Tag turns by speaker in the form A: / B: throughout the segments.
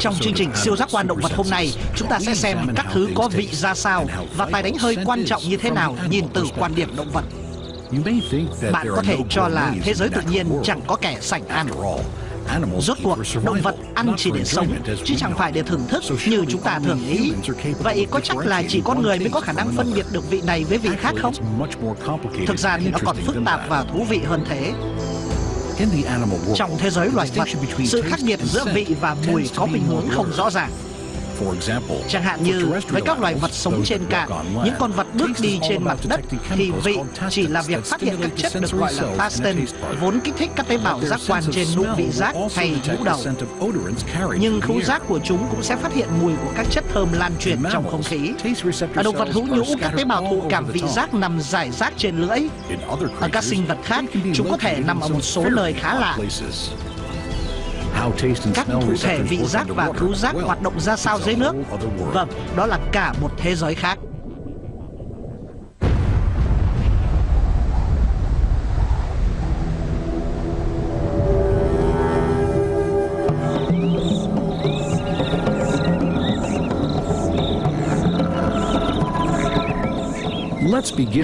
A: Trong chương trình siêu giác quan động vật hôm nay, chúng ta sẽ xem các thứ có vị ra sao và tài đánh hơi quan trọng như thế nào nhìn từ quan điểm động vật. Bạn có thể cho là thế giới tự nhiên chẳng có kẻ sành ăn. Rốt cuộc, động vật ăn chỉ để sống, chứ chẳng phải để thưởng thức như chúng ta thường nghĩ. Vậy có chắc là chỉ con người mới có khả năng phân biệt được vị này với vị khác không? Thực ra thì nó còn phức tạp và thú vị hơn thế. Trong thế giới loài vật, sự khác biệt giữa vị và mùi có khuynh hướng không rõ ràng. Chẳng hạn như với các loài vật sống trên cạn, những con vật bước đi trên mặt đất thì vị chỉ là việc phát hiện các chất được gọi là plasten, vốn kích thích các tế bào giác quan trên nụ vị giác hay mũ đầu. Nhưng khứu giác của chúng cũng sẽ phát hiện mùi của các chất thơm lan truyền trong không khí. Ở động vật hữu nhũ, các tế bào thụ cảm vị giác nằm rải rác trên lưỡi. Ở các sinh vật khác, chúng có thể nằm ở một số nơi khá lạ. Các thụ thể vị giác và khứu giác hoạt động ra sao dưới nước? Vâng, đó là cả một thế giới khác.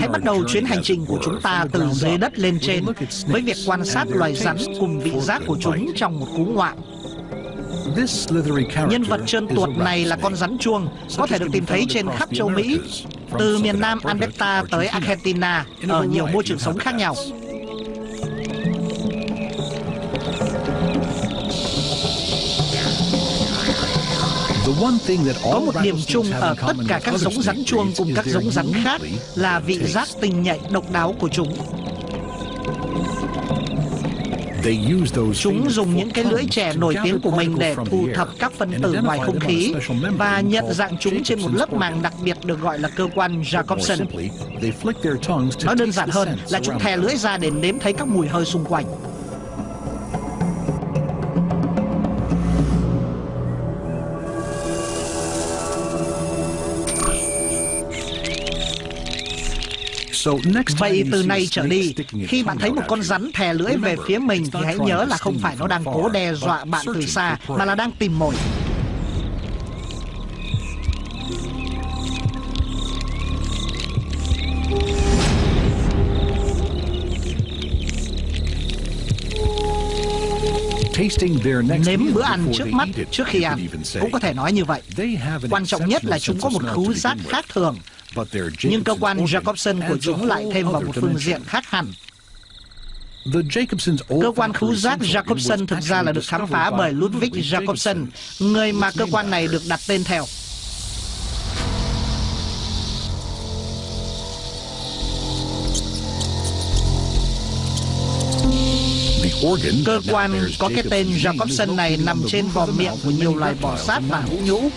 A: Hãy bắt đầu chuyến hành trình của chúng ta từ dưới đất lên trên với việc quan sát loài rắn cùng vị giác của chúng trong một cú ngoạm. Nhân vật trơn tuột này là con rắn chuông, có thể được tìm thấy trên khắp châu Mỹ, từ miền Nam Alberta tới Argentina, ở nhiều môi trường sống khác nhau. Có một điểm chung ở tất cả các giống rắn chuông cùng các giống rắn khác là vị giác tinh nhạy độc đáo của chúng. Chúng dùng những cái lưỡi chẻ nổi tiếng của mình để thu thập các phân tử ngoài không khí và nhận dạng chúng trên một lớp màng đặc biệt được gọi là cơ quan Jacobson. Nói đơn giản hơn là chúng thè lưỡi ra để nếm thấy các mùi hơi xung quanh. Vậy từ nay trở đi, khi bạn thấy một con rắn thè lưỡi về phía mình thì hãy nhớ là không phải nó đang cố đe dọa bạn từ xa, mà là đang tìm mồi. Nếm bữa ăn trước mắt trước khi ăn, cũng có thể nói như vậy. Quan trọng nhất là chúng có một khứu giác khác thường, nhưng cơ quan Jacobson của chúng lại thêm vào một phương diện khác hẳn. Cơ quan khứu giác Jacobson thực ra là được khám phá bởi Ludwig Jacobson, người mà cơ quan này được đặt tên theo. Cơ quan có cái tên Jacobson này nằm trên vòm miệng của nhiều loài bò sát và hữu nhũ.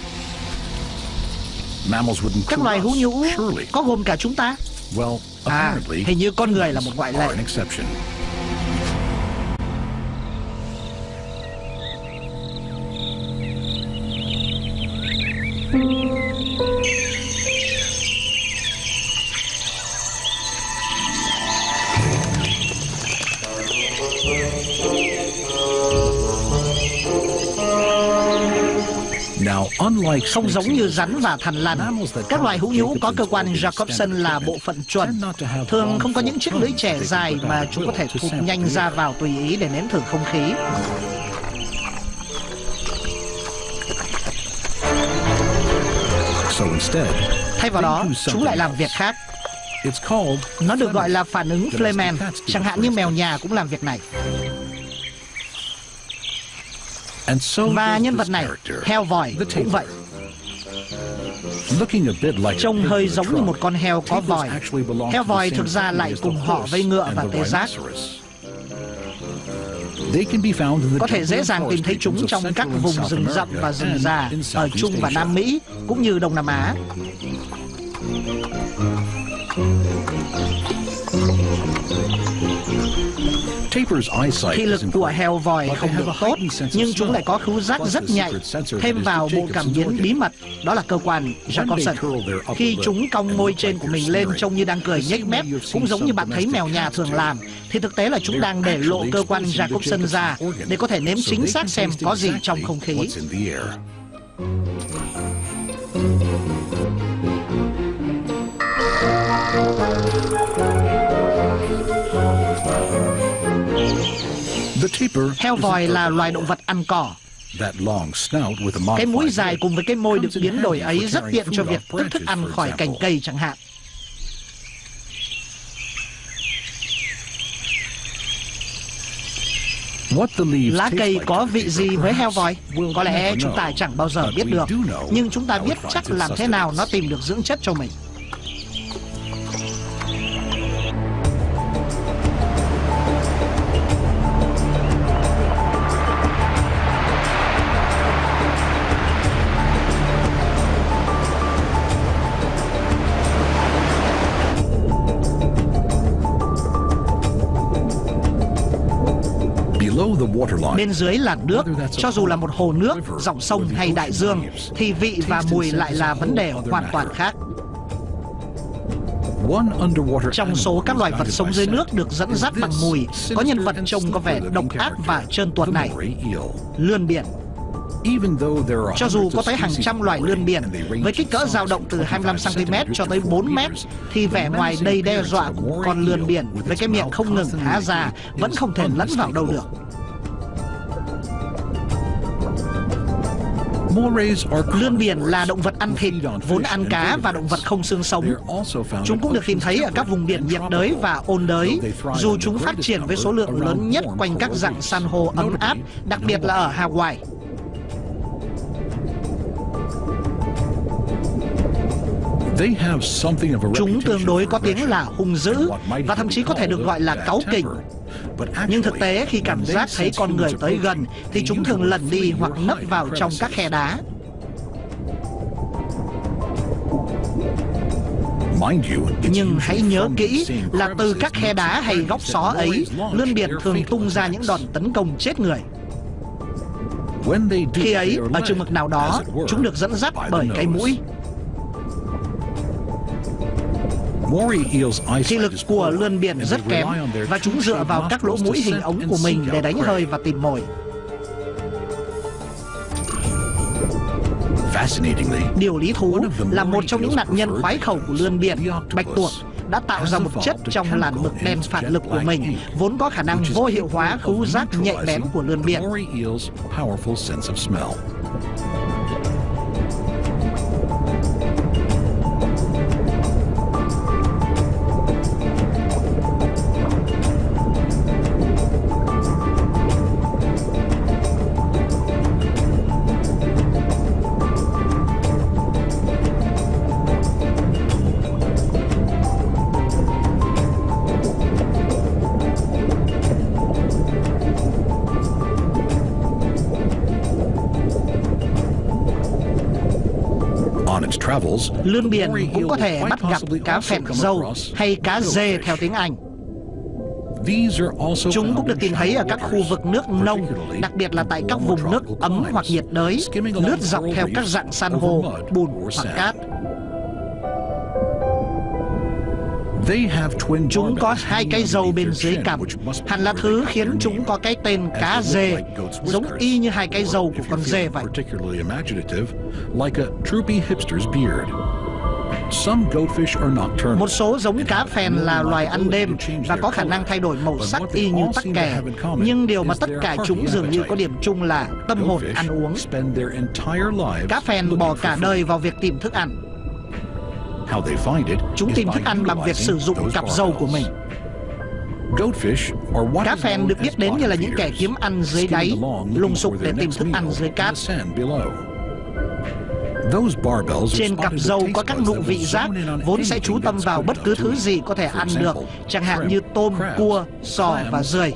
A: Các loài hữu nhũ có gồm cả chúng ta? Hình như con người là một ngoại lệ. Không giống như rắn và thằn lằn, các loài hữu nhũ có cơ quan Jacobson là bộ phận chuẩn, thường không có những chiếc lưỡi chẻ dài mà chúng có thể thụt nhanh ra vào tùy ý để nếm thử không khí. Thay vào đó, chúng lại làm việc khác. Nó được gọi là phản ứng Flehmen, chẳng hạn như mèo nhà cũng làm việc này. Và nhân vật này, heo vòi, cũng vậy. Trông hơi giống như một con heo có vòi. Heo vòi thực ra lại cùng họ với ngựa và tê giác. Có thể dễ dàng tìm thấy chúng trong các vùng rừng rậm và rừng già ở Trung và Nam Mỹ, cũng như Đông Nam Á. Thị lực của heo vòi không được tốt, nhưng chúng lại có khứu giác rất nhạy. Thêm vào bộ cảm biến bí mật, đó là cơ quan Jacobson. Khi chúng cong môi trên của mình lên trông như đang cười nhếch mép, cũng giống như bạn thấy mèo nhà thường làm, thì thực tế là chúng đang để lộ cơ quan Jacobson ra để có thể nếm chính xác xem có gì trong không khí. Heo vòi là loài động vật ăn cỏ. Cái mũi dài cùng với cái môi được biến đổi ấy rất tiện cho việc tước thức ăn khỏi cành cây chẳng hạn. Lá cây có vị gì với heo vòi? Có lẽ chúng ta chẳng bao giờ biết được, nhưng chúng ta biết chắc làm thế nào nó tìm được dưỡng chất cho mình. Bên dưới làn nước, cho dù là một hồ nước, dòng sông hay đại dương, thì vị và mùi lại là vấn đề hoàn toàn khác. Trong số các loài vật sống dưới nước được dẫn dắt bằng mùi, có nhân vật trông có vẻ độc ác và trơn tuột này, lươn biển. Cho dù có tới hàng trăm loài lươn biển với kích cỡ dao động từ 25 cm cho tới 4 mét, thì vẻ ngoài đầy đe dọa của con lươn biển với cái miệng không ngừng há ra vẫn không thể lẫn vào đâu được. Lươn biển là động vật ăn thịt, vốn ăn cá và động vật không xương sống. Chúng cũng được tìm thấy ở các vùng biển nhiệt đới và ôn đới, dù chúng phát triển với số lượng lớn nhất quanh các rặng san hô ấm áp, đặc biệt là ở Hawaii. Chúng tương đối có tiếng là hung dữ và thậm chí có thể được gọi là cáu kỉnh. Nhưng thực tế khi cảm giác thấy con người tới gần thì chúng thường lẩn đi hoặc nấp vào trong các khe đá. Nhưng hãy nhớ kỹ là từ các khe đá hay góc xó ấy, lươn biển thường tung ra những đòn tấn công chết người. Khi ấy, ở chừng mực nào đó, chúng được dẫn dắt bởi cái mũi. Thị lực của lươn biển rất kém và chúng dựa vào các lỗ mũi hình ống của mình để đánh hơi và tìm mồi. Điều lý thú là một trong những nạn nhân khoái khẩu của lươn biển, bạch tuộc, đã tạo ra một chất trong làn mực đen phản lực của mình, vốn có khả năng vô hiệu hóa khứu giác nhạy bén của lươn biển. Lươn biển cũng có thể bắt gặp cá phèn dâu hay cá dê theo tiếng Anh. Chúng cũng được tìm thấy ở các khu vực nước nông, đặc biệt là tại các vùng nước ấm hoặc nhiệt đới, lướt dọc theo các rặng san hô, bùn hoặc cát. Chúng có hai cái râu bên dưới cằm, hẳn là thứ khiến chúng có cái tên cá dê, giống y như hai cái râu của con dê vậy. Một số giống cá phèn là loài ăn đêm và có khả năng thay đổi màu sắc y như tắc kè, nhưng điều mà tất cả chúng dường như có điểm chung là tâm hồn ăn uống. Cá phèn bỏ cả đời vào việc tìm thức ăn. Chúng tìm thức ăn bằng việc sử dụng cặp râu của mình. Cá phèn được biết đến như là những kẻ kiếm ăn dưới đáy, lùng sục để tìm thức ăn dưới cát. Trên cặp râu có các nụ vị giác vốn sẽ chú tâm vào bất cứ thứ gì có thể ăn được, chẳng hạn như tôm, cua, sò và dươi.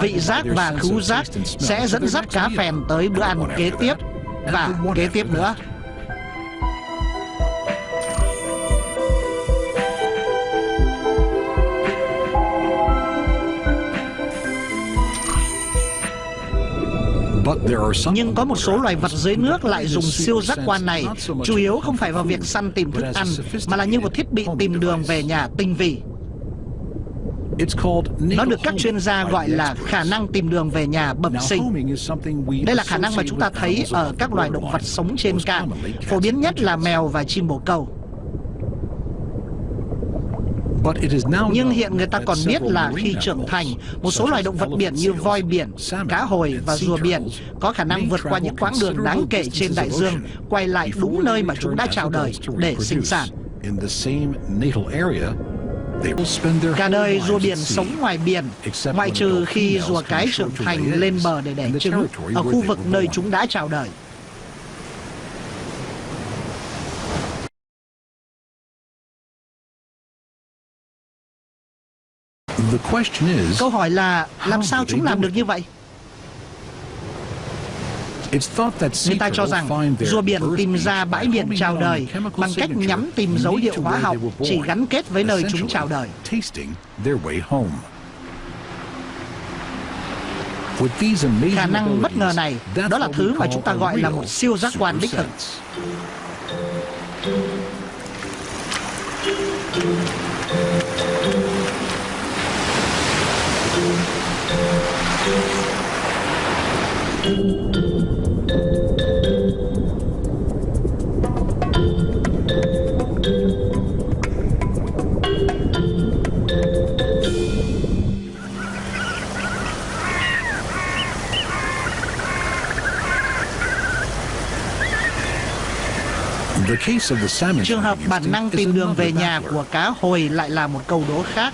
A: Vị giác và khứu giác sẽ dẫn dắt cá phèn tới bữa ăn kế tiếp, và kế tiếp nữa. Nhưng có một số loài vật dưới nước lại dùng siêu giác quan này, chủ yếu không phải vào việc săn tìm thức ăn, mà là như một thiết bị tìm đường về nhà tinh vi. Nó được các chuyên gia gọi là khả năng tìm đường về nhà bẩm sinh. Đây là khả năng mà chúng ta thấy ở các loài động vật sống trên cạn, phổ biến nhất là mèo và chim bồ câu. Nhưng hiện người ta còn biết là khi trưởng thành, một số loài động vật biển như voi biển, cá hồi và rùa biển có khả năng vượt qua những quãng đường đáng kể trên đại dương, quay lại đúng nơi mà chúng đã chào đời để sinh sản. Cả đời rùa biển sống ngoài biển, ngoại trừ khi rùa cái trưởng thành lên bờ để đẻ trứng ở khu vực nơi chúng đã chào đời. Câu hỏi là làm sao chúng làm được như vậy? Người ta cho rằng rùa biển tìm ra bãi biển chào đời bằng cách nhắm tìm dấu hiệu hóa học chỉ gắn kết với nơi chúng chào đời. Khả năng bất ngờ này, đó là thứ mà chúng ta gọi là một siêu giác quan đích thực. Trường hợp bản năng tìm đường về nhà của cá hồi lại là một câu đố khác.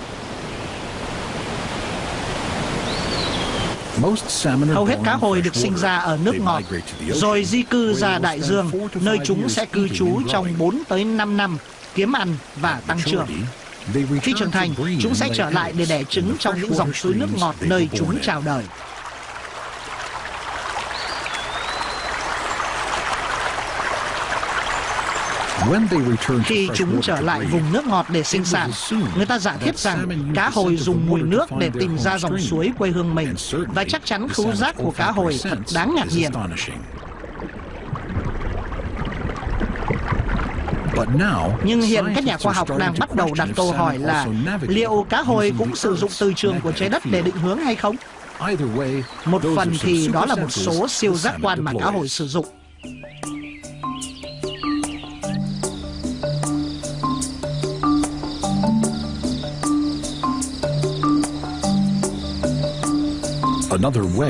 A: Hầu hết cá hồi được sinh ra ở nước ngọt, rồi di cư ra đại dương, nơi chúng sẽ cư trú trong 4 tới 5 năm, kiếm ăn và tăng trưởng. Khi trưởng thành, chúng sẽ trở lại để đẻ trứng trong những dòng suối nước ngọt nơi chúng chào đời. Khi chúng trở lại vùng nước ngọt để sinh sản, người ta giả thiết rằng cá hồi dùng mùi nước để tìm ra dòng suối quê hương mình, và chắc chắn khứu giác của cá hồi thật đáng ngạc nhiên. Nhưng hiện các nhà khoa học đang bắt đầu đặt câu hỏi là liệu cá hồi cũng sử dụng từ trường của trái đất để định hướng hay không? Một phần thì đó là một số siêu giác quan mà cá hồi sử dụng.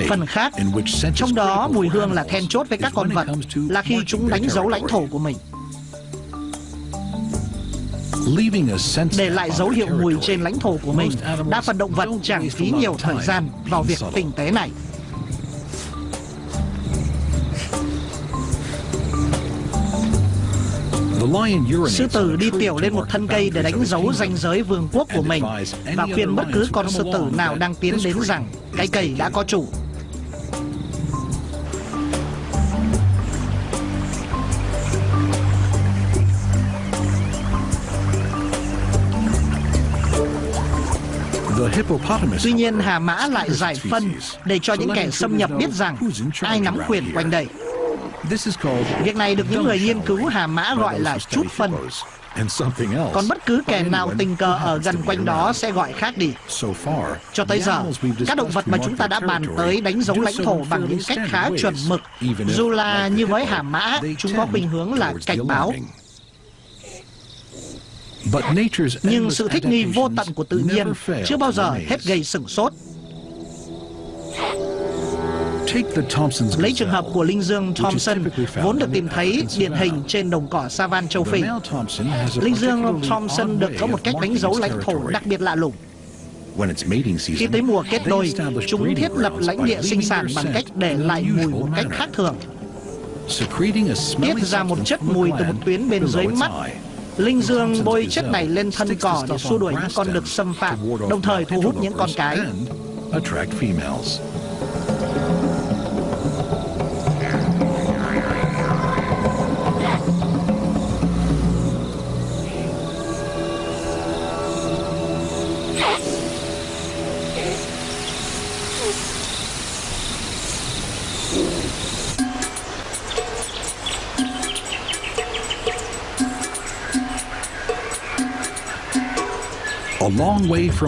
A: Phần khác, trong đó mùi hương là then chốt với các con vật, là khi chúng đánh dấu lãnh thổ của mình. Để lại dấu hiệu mùi trên lãnh thổ của mình, đa phần động vật chẳng phí nhiều thời gian vào việc tinh tế này. Sư tử đi tiểu lên một thân cây để đánh dấu ranh giới vương quốc của mình và khuyên bất cứ con sư tử nào đang tiến đến rằng cái cây đã có chủ. Tuy nhiên, hà mã lại giải phân để cho những kẻ xâm nhập biết rằng ai nắm quyền quanh đây. Việc này được những người nghiên cứu hà mã gọi là chút phân. Còn bất cứ kẻ nào tình cờ ở gần quanh đó sẽ gọi khác đi. Cho tới giờ, các động vật mà chúng ta đã bàn tới đánh dấu lãnh thổ bằng những cách khá chuẩn mực. Dù là như với hà mã, chúng có khuynh hướng là cảnh báo. Nhưng sự thích nghi vô tận của tự nhiên chưa bao giờ hết gây sửng sốt. Lấy trường hợp của linh dương Thomson, vốn được tìm thấy điển hình trên đồng cỏ Savan châu Phi. Linh dương Thomson được có một cách đánh dấu lãnh thổ đặc biệt lạ lùng. Khi tới mùa kết đôi, chúng thiết lập lãnh địa sinh sản bằng cách để lại mùi một cách khác thường. Tiết ra một chất mùi từ một tuyến bên dưới mắt. Linh dương bôi chất này lên thân cỏ để xua đuổi những con đực xâm phạm, đồng thời thu hút những con cái.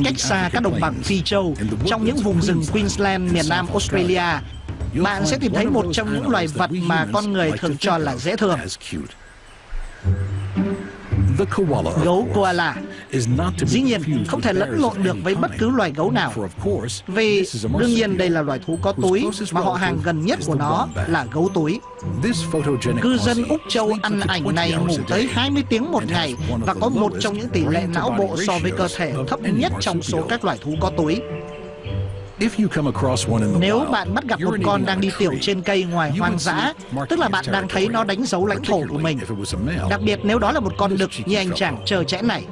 A: Cách xa các đồng bằng Phi Châu, trong những vùng rừng Queensland, miền nam Australia, bạn sẽ tìm thấy một trong những loài vật mà con người thường cho là dễ thương. Gấu koala. Dĩ nhiên, không thể lẫn lộn được với bất cứ loài gấu nào, vì đương nhiên đây là loài thú có túi, mà họ hàng gần nhất của nó là gấu túi. Cư dân Úc Châu ăn ảnh này ngủ tới 20 tiếng một ngày và có một trong những tỷ lệ não bộ so với cơ thể thấp nhất trong số các loài thú có túi. Nếu bạn bắt gặp một con đang đi tiểu trên cây ngoài hoang dã, tức là bạn đang thấy nó đánh dấu lãnh thổ của mình. Đặc biệt nếu đó là một con đực như anh chàng trơ trẽn này.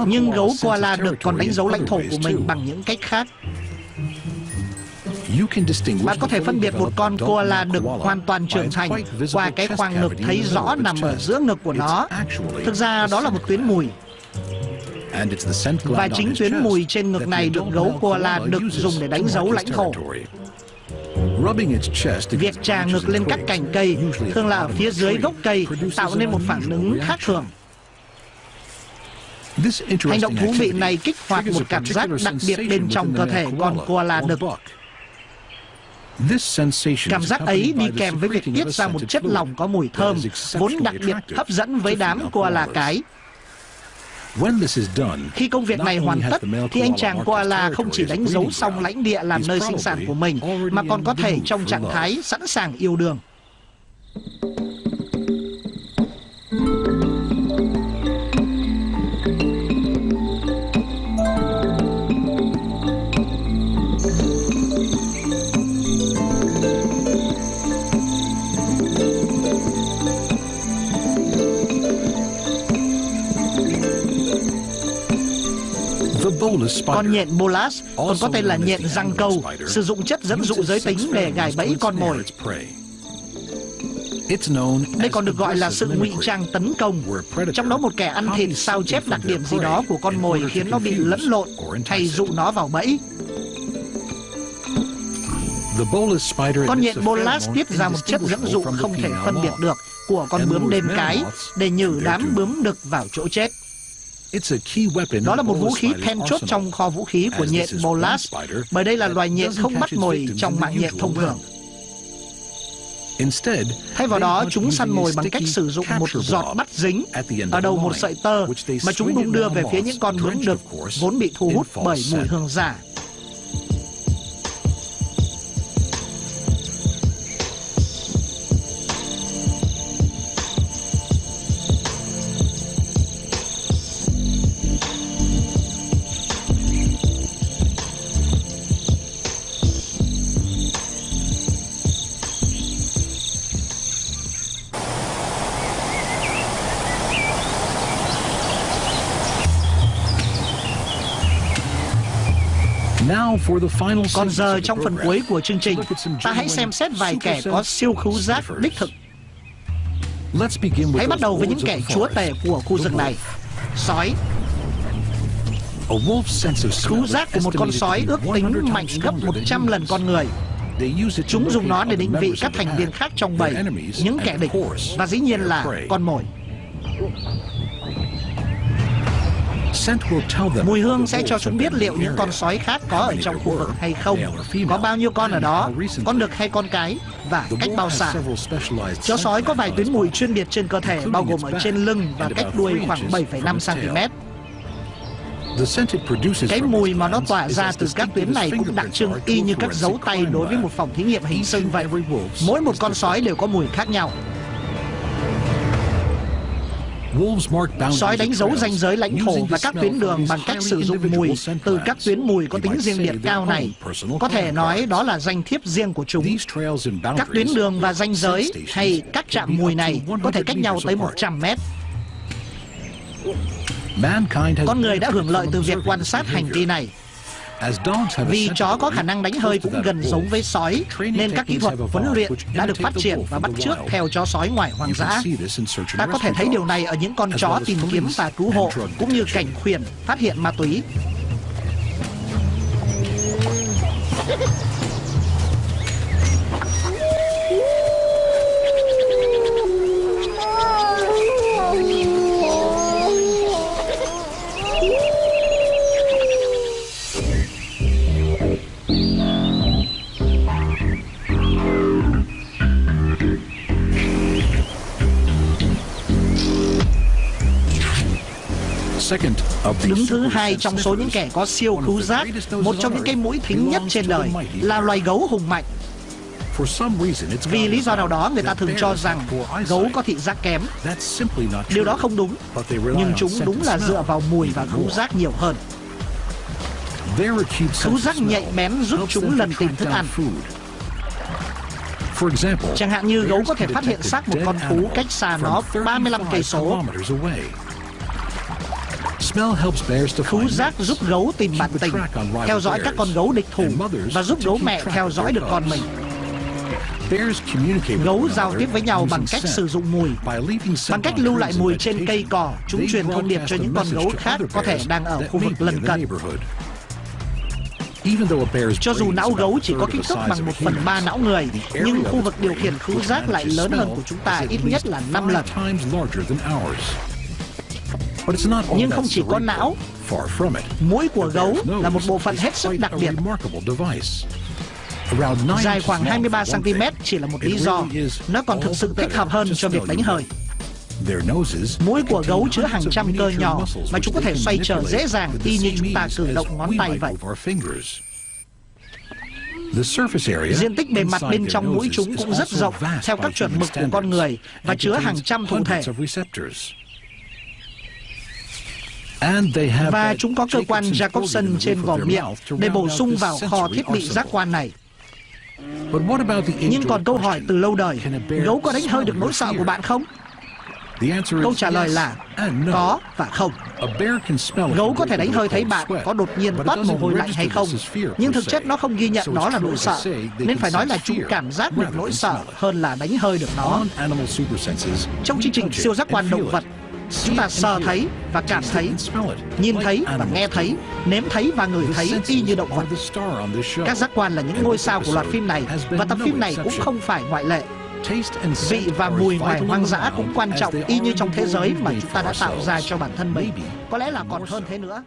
A: Nhưng gấu koala đực còn đánh dấu lãnh thổ của mình bằng những cách khác. Bạn có thể phân biệt một con koala đực hoàn toàn trưởng thành qua cái khoang ngực thấy rõ nằm ở giữa ngực của nó. Thực ra đó là một tuyến mùi. Và chính tuyến mùi trên ngực này được gấu koala đực dùng để đánh dấu lãnh thổ. Việc chà ngực lên các cành cây, thường là ở phía dưới gốc cây, tạo nên một phản ứng khác thường. Hành động thú vị này kích hoạt một cảm giác đặc biệt bên trong cơ thể con koala đực. Cảm giác ấy đi kèm với việc tiết ra một chất lỏng có mùi thơm, vốn đặc biệt hấp dẫn với đám koala cái. Khi công việc này hoàn tất, thì anh chàng koala không chỉ đánh dấu xong lãnh địa làm nơi sinh sản của mình, mà còn có thể trong trạng thái sẵn sàng yêu đương. Con nhện bolas, còn có tên là nhện răng câu, sử dụng chất dẫn dụ giới tính để gài bẫy con mồi. Đây còn được gọi là sự ngụy trang tấn công, trong đó một kẻ ăn thịt sao chép đặc điểm gì đó của con mồi khiến nó bị lẫn lộn hay dụ nó vào bẫy. Con nhện bolas tiết ra một chất dẫn dụ không thể phân biệt được của con bướm đêm cái để nhử đám bướm đực vào chỗ chết. Đó là một vũ khí then chốt trong kho vũ khí của nhện bolas, bởi đây là loài nhện không bắt mồi trong mạng nhện thông thường. Thay vào đó, chúng săn mồi bằng cách sử dụng một giọt bắt dính ở đầu một sợi tơ mà chúng đung đưa về phía những con bướm đực vốn bị thu hút bởi mùi hương giả. Còn giờ trong phần cuối của chương trình, ta hãy xem xét vài kẻ có siêu khứu giác đích thực. Hãy bắt đầu với những kẻ chúa tể của khu rừng này. Sói. Khứu giác của một con sói ước tính mạnh gấp 100 lần con người. Chúng dùng nó để định vị các thành viên khác trong bầy, những kẻ địch, và dĩ nhiên là con mồi. Mùi hương sẽ cho chúng biết liệu những con sói khác có ở trong khu vực hay không, có bao nhiêu con ở đó, con đực hay con cái, và cách bao xa. Chó sói có vài tuyến mùi chuyên biệt trên cơ thể, bao gồm ở trên lưng và cách đuôi khoảng 7,5 cm. Cái mùi mà nó tỏa ra từ các tuyến này cũng đặc trưng y như các dấu tay đối với một phòng thí nghiệm hình sinh vậy. Mỗi một con sói đều có mùi khác nhau. Sói đánh dấu ranh giới lãnh thổ và các tuyến đường bằng cách sử dụng mùi từ các tuyến mùi có tính riêng biệt cao này. Có thể nói đó là danh thiếp riêng của chúng. Các tuyến đường và ranh giới hay các trạm mùi này có thể cách nhau tới 100 mét. Con người đã hưởng lợi từ việc quan sát hành vi này. Vì chó có khả năng đánh hơi cũng gần giống với sói, nên các kỹ thuật huấn luyện đã được phát triển và bắt chước theo chó sói ngoài hoang dã. Ta có thể thấy điều này ở những con chó tìm kiếm và cứu hộ, cũng như cảnh khuyển phát hiện ma túy. Đứng thứ hai trong số những kẻ có siêu khứu giác, một trong những cái mũi thính nhất trên đời, là loài gấu hùng mạnh. Vì lý do nào đó, người ta thường cho rằng gấu có thị giác kém. Điều đó không đúng, nhưng chúng đúng là dựa vào mùi và khứu giác nhiều hơn. Khứu giác nhạy bén giúp chúng lần tìm thức ăn. Chẳng hạn như gấu có thể phát hiện xác một con thú cách xa nó 35 cây số. Khứu giác giúp gấu tìm bạn tình, theo dõi các con gấu địch thủ và giúp gấu mẹ theo dõi được con mình. Gấu giao tiếp với nhau bằng cách sử dụng mùi. Bằng cách lưu lại mùi trên cây cỏ, chúng truyền thông điệp cho những con gấu khác có thể đang ở khu vực lân cận. Cho dù não gấu chỉ có kích thước bằng 1/3 não người, nhưng khu vực điều khiển khứu giác lại lớn hơn của chúng ta ít nhất là 5 lần. Nhưng không chỉ có não, mũi của gấu là một bộ phận hết sức đặc biệt. Dài khoảng 23 cm chỉ là một lý do, nó còn thực sự thích hợp hơn cho việc đánh hơi. Mũi của gấu chứa hàng trăm cơ nhỏ mà chúng có thể xoay trở dễ dàng y như chúng ta cử động ngón tay vậy. Diện tích bề mặt bên trong mũi chúng cũng rất rộng theo các chuẩn mực của con người và chứa hàng trăm thụ thể. Và chúng có cơ quan Jacobson trên vỏ miệng để bổ sung vào kho thiết bị giác quan này. Nhưng còn câu hỏi từ lâu đời, gấu có đánh hơi được nỗi sợ của bạn không? Câu trả lời là có và không. Gấu có thể đánh hơi thấy bạn có đột nhiên toát mồ hôi lạnh hay không, nhưng thực chất nó không ghi nhận đó là nỗi sợ, nên phải nói là chúng cảm giác được nỗi sợ hơn là đánh hơi được nó. Trong chương trình siêu giác quan động vật, chúng ta sờ thấy và cảm thấy, nhìn thấy và nghe thấy, nếm thấy và ngửi thấy y như động vật. Các giác quan là những ngôi sao của loạt phim này, và tập phim này cũng không phải ngoại lệ. Vị và mùi ngoài hoang dã cũng quan trọng y như trong thế giới mà chúng ta đã tạo ra cho bản thân mình. Có lẽ là còn hơn thế nữa.